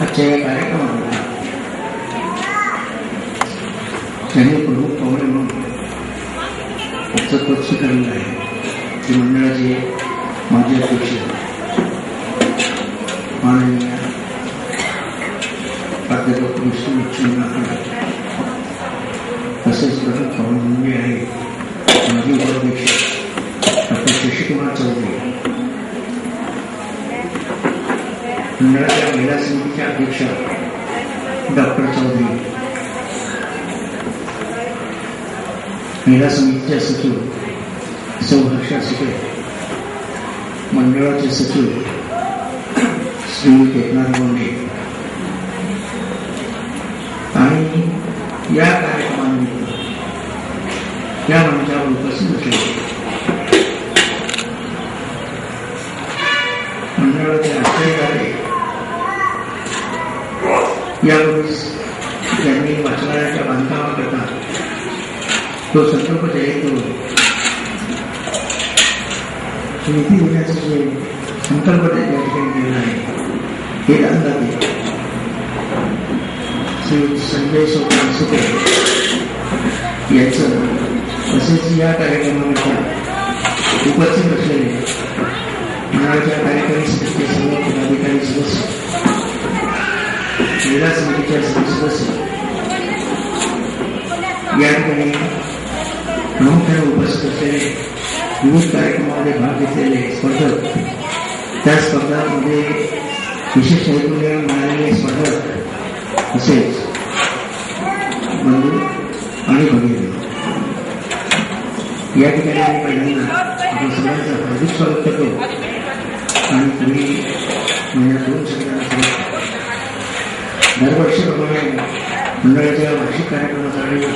आजच्या या कार्यक्रमाला त्यांनी प्रमुख पाहुणे म्हणून आजचं पद स्वीकारलेलं आहे ते मंडळाचे माजी अध्यक्ष माननीय प्राध्यापक विष्णू तसेच प्रमुख पाहुणे म्हणजे आहे माजी उपाध्यक्ष डॉक्टर शशिकुमार चौधरी, मंडळाच्या महिला समितीच्या अध्यक्षा डॉक्टर चौधरी, महिला समितीच्या सचिव सौ हर्षा सुटे, मंडळाचे सचिव श्री एकनाथ बोंडे आणि या कार्यक्रमानिमित्त या मंचावर उपस्थित असलेले मंडळाचे आश्रयदाते, यावेळेस त्यांनी वाचनालयाच्या बांधकामाकरता तो संकल्प जाहीर करून निधी देण्याचं जे संकल्प त्या ठिकाणी केलेला आहे हे दानदाते श्री संजय सुटे यांचं तसेच या कार्यक्रमामध्ये उपस्थित असलेले मंडळाच्या कार्यकारी समितीचे सर्व पदाधिकारी सदस्य, महिला समितीच्या सदस्य या ठिकाणी प्रामुख्याने उपस्थित असलेले विविध कार्यक्रमामध्ये भाग घेतलेले स्पर्धक, त्या स्पर्धांमध्ये विशेष नैपुण्य मिळालेले स्पर्धक तसेच बंधू आणि भगिनी या ठिकाणी मी पहिल्यांदा आपण सगळ्यांचं हार्दिक स्वागत करतो आणि तुम्ही महिन्यात 2 शब्दांना दरवर्षीप्रमाणे मंडळाच्या वार्षिक कार्यक्रमाचा वेळी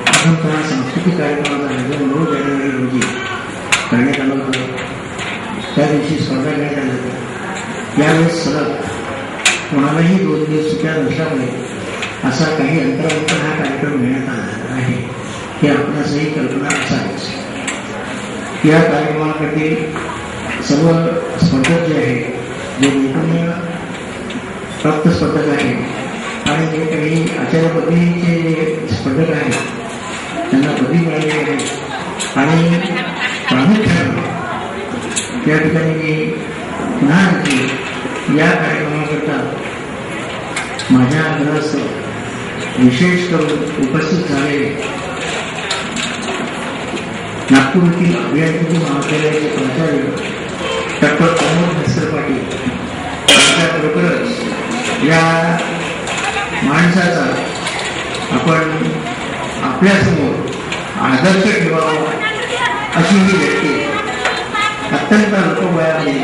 प्रथमतः सांस्कृतिक कार्यक्रमाचा आयोजन 9 जानेवारी रोजी करण्यात आलं होतं. त्या दिवशी स्पर्धा घेण्यात आल्या होत्या. यावेळेस सलग कोणालाही 2 दिवस सुट्या नसल्यामुळे असा काही अंतरांतर हा कार्यक्रम घेण्यात आला आहे हे आपणासही कल्पना असावीच. या कार्यक्रमाकडे सर्व स्पर्धक जे आहे, जे नैपुण्य प्राप्त स्पर्धक आहेत आणि जे काही आचार्य पदवीचे जे स्पर्धक आहेत त्यांना पदवी मिळाली आहे आणि प्रामुख्याने या ठिकाणी मी पुन्हा या कार्यक्रमाकरता माझ्या आग्रहास्तव विशेष करून उपस्थित झालेले नागपूर येथील अभियांत्रिकी महाविद्यालयाचे प्राचार्य डॉक्टर प्रमोद भास्कर पाटील यांच्या बरोबरच या माणसाचा आपण आपल्यासमोर आदर्श ठेवावा अशी ही व्यक्ती अत्यंत अल्पवयामध्ये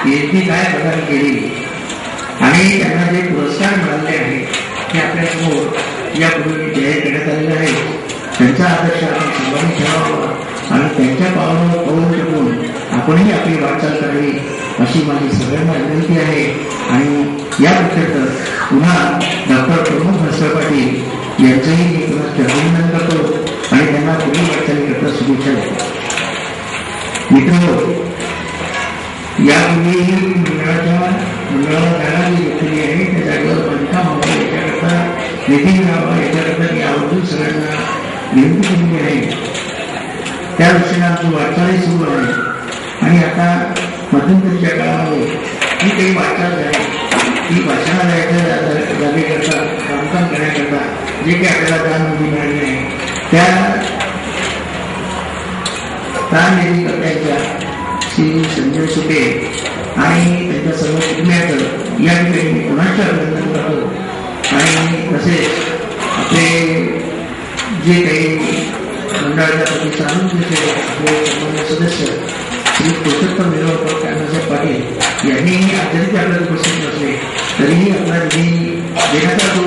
PhD काय प्रदान केली आणि त्यांना जे पुरस्कार मिळाले आहेत ते आपल्यासमोर यापूर्वी जाहीर करण्यात आलेले आहे. त्यांचा आदर्श आपण सर्वांनी ठेवावा आणि त्यांच्या पावलावर पाऊल टाकून आपणही आपली वाटचाल करावी अशी माझी सगळ्यांना विनंती आहे. आणि या पक्षात पुन्हा डॉक्टर प्रमोद भास्कर पाटील यांचंही मी पुन्हा अभिनंदन करतो आणि त्यांना पुढील वाटचालीकरता शुभेच्छा देतो. मित्र, यापूर्वी मंडळाला जागा जी घेतलेली आहे त्या जागेवर बांधकाम व्हावं याच्याकरता निधी मिळावा याच्याकरता मी आवर्जून सगळ्यांना विनंती केलेली आहे. त्या दृष्टीने आमची वाटचालही सुरू आहे आणि आता मध्यंतरीच्या काळामध्ये ही काही वाटचाल आहे ती वाचनालयाच्या जागेकरता बांधकाम करण्याकरता जे काही आपल्याला दान निधी मिळाली आहे त्या दान निधीकर्त्यांच्या श्री संजय सुटे आणि त्यांच्या सर्व कुटुंबियांचं या ठिकाणी मी पुन्हा अभिनंदन करतो. आणि तसेच आपले जे काही मंडळाच्या प्रतिष्ठानचे आपले सन्मान्य सदस्य श्री पुरुषोत्तम विनोद अण्णासाहेब पाटील यांनीही जरी आपल्याला उपस्थित नसले तरीही आपला निधी देण्याचा जो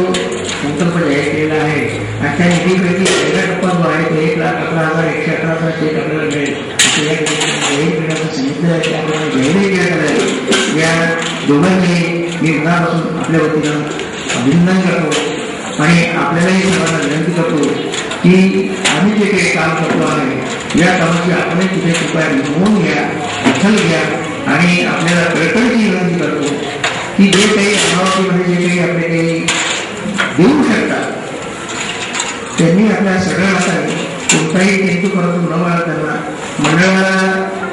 संकल्प जाहीर केलेला आहे आणि त्या निधीपैकी पहिला टप्पा जो आहे तो 1,11,118चा चेक आपल्याला मिळेल असं या जाहीर करण्याचं सांगितलं आहे. ते आपल्याला जाहीरही करण्यात आलं. या दोघांनी मी मनापासून आपल्या वतीनं अभिनंदन करतो आणि आपल्यालाही सर्वांना विनंती करतो की आम्ही जे काही काम करतो आहे या कामाची आपणही तिथे कृपया नोंद घ्या, दखल घ्या आणि आपल्याला कळकळीची विनंती करतो की जे काही अमरावतीमध्ये जे काही आपले काही देऊ शकतात त्यांनी आपल्या सगळ्या हाताने कोणताही किंतु परंतु न त्यांना मंडळाला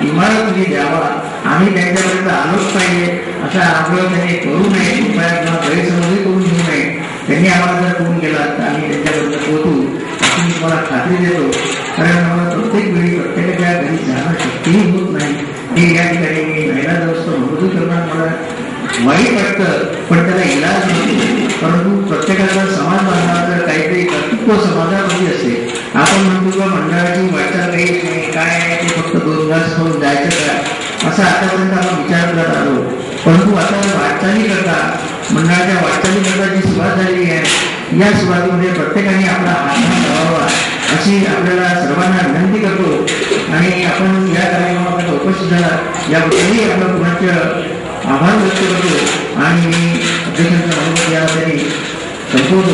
इमारत निधी द्यावा, आम्ही त्यांच्यापर्यंत आलोच पाहिजे असा आग्रह त्यांनी करू नये, कृपया गैरसमजही करून घेऊ नये. त्यांनी आम्हाला जर फोन केला तर आम्ही त्यांच्यापर्यंत पोहोचू अशी मी तुम्हाला खात्री देतो. कारण आम्हाला प्रत्येक वेळी प्रत्येकाच्या घरी जाणं शक्यही होत नाही. हे या ठिकाणी मी महिला व्यवस्था मजूर करणार मला वाईट वाटतं, पण त्याला इलाज नसतो. परंतु प्रत्येकाचा समाज बांधण्याचं काहीतरी कर्तृत्व समाजामध्ये असते. आपण म्हणतो का मंडळाची वाटचाल काही नाही, काय आहे ते फक्त 2 घास खाऊन जायचं का असं आतापर्यंत आपण विचार करत आलो. परंतु आता वाटचाली करता मंडळाच्या वाटचाली करता जी सुरुवात झालेली आहे या सुरुवातीमध्ये प्रत्येकाने आपला हात लावावा अशी आपल्याला सर्वांना विनंती करतो. आणि आपण या कार्यक्रमामध्ये उपस्थित झाला याबद्दलही आपलं पुण्याचे आभार व्यक्त करतो आणि मी अध्यक्षांच्या मार्फत या त्यांनी संपवतो.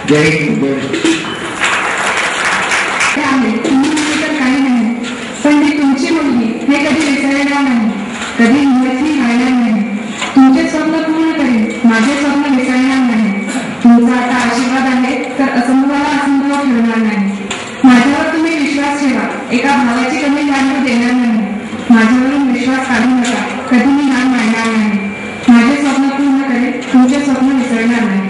जय हिंद, जय काही नाही, पण मी तुमची मुलगी हे कधी विसरणार नाही, कधी हिंमतही राहणार नाही. तुमचे स्वप्न पूर्ण करेन, माझे स्वप्न विसरणार नाही. तुमचा आता आशीर्वाद आहे तर असंभवाला असंभव ठरणार नाही. माझ्यावर तुम्ही विश्वास ठेवा, एका भावाची कमी लागू देणार नाही. माझ्यावरून विश्वास काढू नका, कधी मी हार मानणार नाही. माझे स्वप्न पूर्ण करेन, तुमचे स्वप्न विसरणार नाही.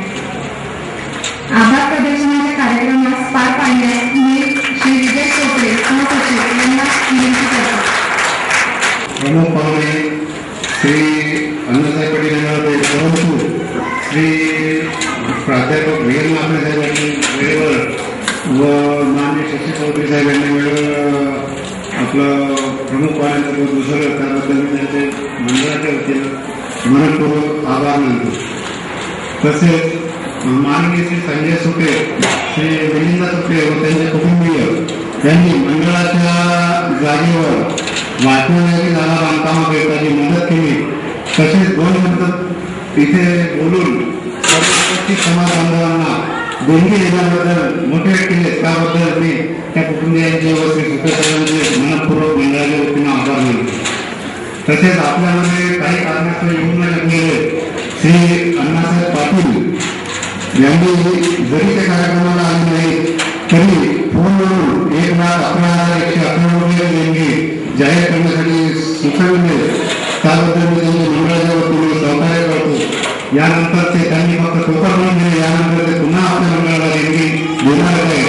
आभार प्रदर्शनाच्या कार्यक्रमास पार पाडण्यास मी श्री विजय चोपडे सहसचिव यांना विनंती करतो. प्रमुख पाहुणे श्री अण्णासाहेब पाटील यांना परंतु श्री प्राध्यापक व्हीएन आपले साहेब यांनी वेळेवर व माननीय शशी चौधरी साहेब यांनी वेळेवर आपलं प्रमुख पाहुण्यांचं दुसरं त्याबद्दल मी त्यांचे मंडळाच्या वतीनं मनपूर्वक आभार मानतो. तसेच माननीय श्री संजय सुपे, श्री मिलिंदा सुपे व त्यांचे कुटुंबीय यांनी मंडळाच्या जागेवर वाचनालयाची जागा बांधकामाकरिता जी मदत केली, तसेच 2 मिनिटं इथे बोलून प्रत्येक समाज बांधवांना देणगी देण्याबद्दल मोटिवेट केले त्याबद्दल मी त्या कुटुंबियांचे व श्री सुपे साहेबांचे मनपूर्वक मंडळाच्या वतीनं आभार मानतो. तसेच आपल्यामध्ये काही कारणास्तव येऊन न शकलेले श्री अण्णासाहेब पाटील यांनी जरी त्या कार्यक्रमाला आले नाही तरी फोनवरून 1,11,111 रुपये देणगी जाहीर करण्यासाठी सुचविले, त्याबद्दल मी त्यांच्या मंडळाच्या वतीने सहकार्य करतो. यानंतर ते त्यांनी फक्त टोकन म्हणून दिले, यानंतर ते पुन्हा आपल्या मंडळाला देणगी देणार आहे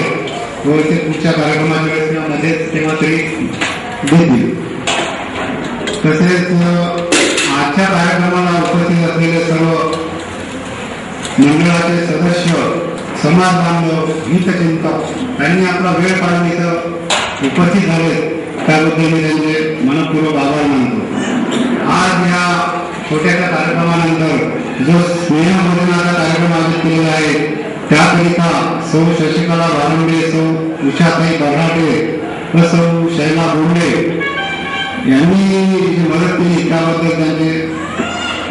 व ते पुढच्या कार्यक्रमाच्या वेळेस मध्येच तेव्हा तरी देतील. तसेच आजच्या कार्यक्रमाला उपस्थित असलेले सर्व मंडळाचे सदस्य, समाज बांधव, हितचिंतक यांनी आपला वेळ काढून इथं उपस्थित झाले त्याबद्दल मी त्यांचे मनपूर्वक आभार मानतो. आज या छोट्याशा कार्यक्रमानंतर जो स्नेहभोजनाचा कार्यक्रम आयोजित केलेला आहे त्याकरिता सौ शशिकला भारंबे, सौ उषाताई बर्हाटे व सौ शैला बोंडे यांनी जी मदत केली त्याबद्दल त्यांचे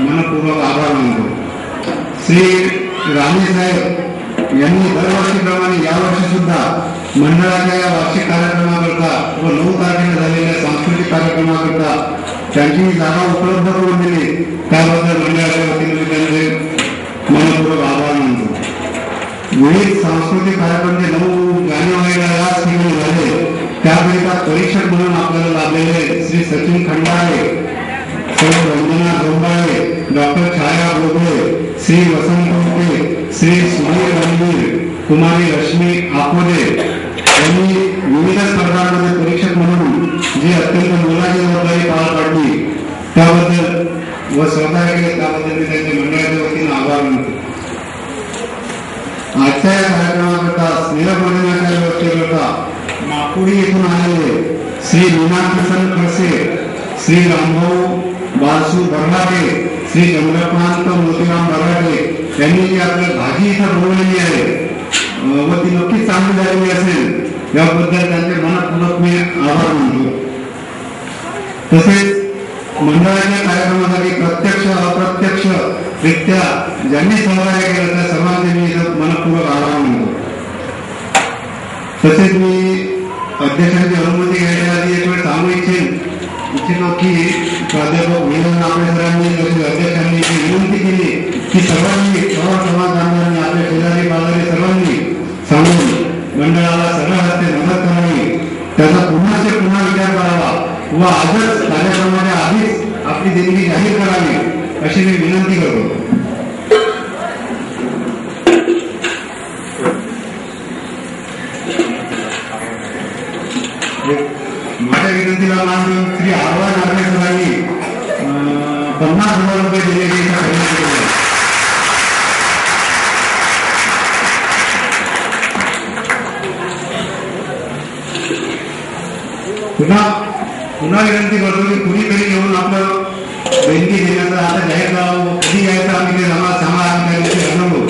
मनपूर्वक आभार मानतो. श्री राणे साहेब यांनी दरवर्षीप्रमाणे यावर्षी सुद्धा मंडळाच्या या वार्षिक कार्यक्रमाकरता व 9 तारखेला झालेल्या सांस्कृतिक कार्यक्रमाकरता त्यांची जागा उपलब्ध करून दिली, त्याबद्दल मंडळाच्या वतीने मी त्यांचे मनपूर्वक आभार मानतो. विविध सांस्कृतिक कार्यक्रम जे 9 जानेवारीला याच ठिकाणी झाले त्याकरिता परीक्षक म्हणून आपल्याला लाभलेले श्री सचिन खंडाळे, सौ वंदना झोंबाळे, डॉक्टर छाया बोबडे, श्री वसंत उके, श्री सुधीर गंभीर, कुमारी रश्मी आकोदे यांनी विविध स्पर्धांमध्ये परीक्षक म्हणून जी अत्यंत मोलाची जबाबदारी पार पाडली त्याबद्दल व सहकार्य केले त्याबद्दल मी त्यांच्या मंडळाच्या वतीनं आभार मानतो. आजच्या या कार्यक्रमाकरता स्नेहभोजनाच्या व्यवस्थेकरता नागपुरी येथून आलेले श्री मीनाकिशन खडसे, श्री रामभाऊ बालसू बर्हाटे, श्री चंद्रकांत मोतीराम बर्हाटे यांनी जी आपल्या भाजी इथं बनवलेली आहे व ती नक्कीच चांगली झालेली असेल याबद्दल त्यांचे मनपूर्वक मी आभार मानतो. तसेच मंडळाच्या कार्यक्रमासाठी प्रत्यक्ष अप्रत्यक्ष रित्या ज्यांनी सहकार्य केलं त्या सर्वांचे मी मनपूर्वक आभार मानतो. तसेच मी अध्यक्षांची अनुमती घ्यायच्या आधी एक वेळ सांगू इच्छितो की प्राध्यापक व्हीएन आपले सरांनी तसेच अध्यक्षांनी विनंती की सर्वांनी समाजांनी आपल्या शेजारी पाजारी सर्वांनी सांगून मंडळाला सरळ हस्ते मदत करावी, त्याचा पुन्हा विचार करावा व आजच कार्यक्रमाच्या आधीच आपली देणगी जाहीर करावी अशी मी विनंती करतो. माझ्या विनंतीला मान देऊन श्री आव्हान नागरेकरांनी 50,000 रुपये दिले. पुन्हा विनंती करतो की कुणीतरी येऊन आपलं देणगी देण्याचं आता जाहीर करावं. कधी यायचं आम्ही ते सांगा आम्ही त्या दिवशी हरलो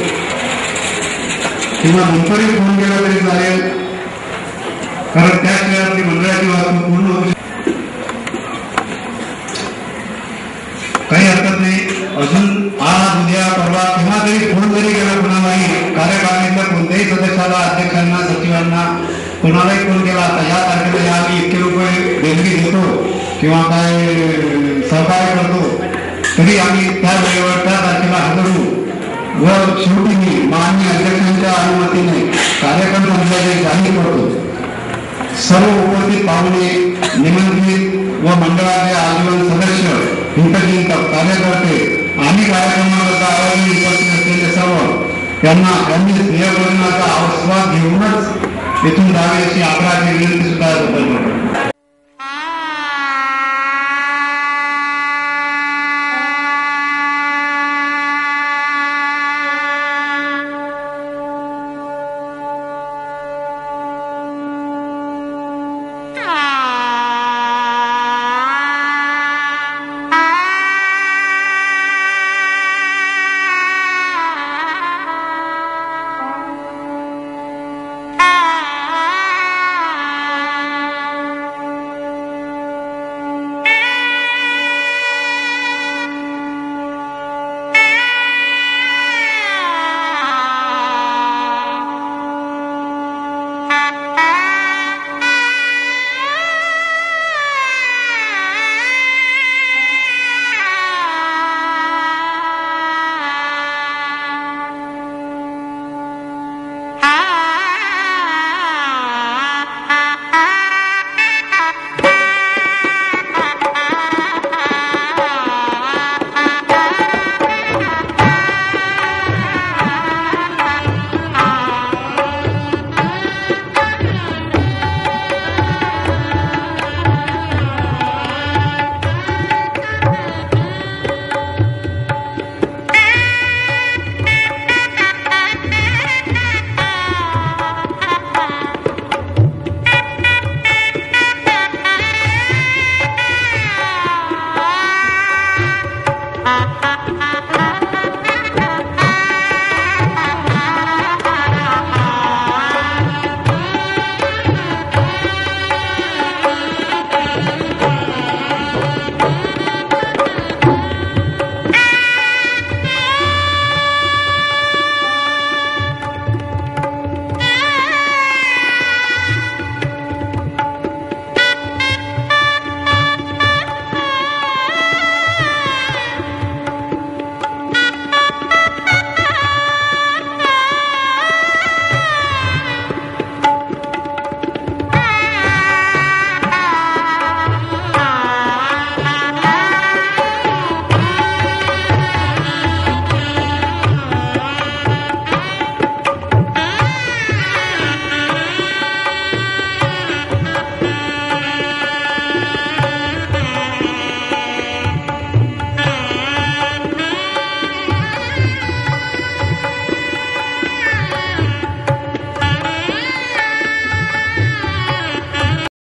किंवा नंतरही फोन केला तरी चालेल, कारण त्याशिवाय आपली मंडळाची वाहतूक पूर्ण होऊ शकते. काही हरकत नाही. अजून आज उद्या परवा किंवा तरी फोन जरी केला कुणालाही, कार्यकारिणीतल्या कोणत्याही सदस्याला, अध्यक्षांना, सचिवांना कोणालाही फोन केला आता या तारखेला आम्ही इतके रुपये देणगी देतो किंवा काय सहकार्य करतो, तरी आम्ही त्या वेळेवर त्या तारखेला हजर होऊ. व शेवटी मी माननीय अध्यक्षांच्या अनुमतीने कार्यक्रम संपल्याचे जाहीर करतो. सर्व उपस्थित पाहुणे, निमंत्रित व मंडळाचे आजीवन सदस्य, हितचिंतक, कार्यकर्ते आणि कार्यक्रमाकरता आयोजित उपस्थित असलेले सर्व यांनी स्नेहभोजनाचा आस्वाद घेऊनच येथून जावे अशी आग्रहाची विनंती सुद्धा करतो.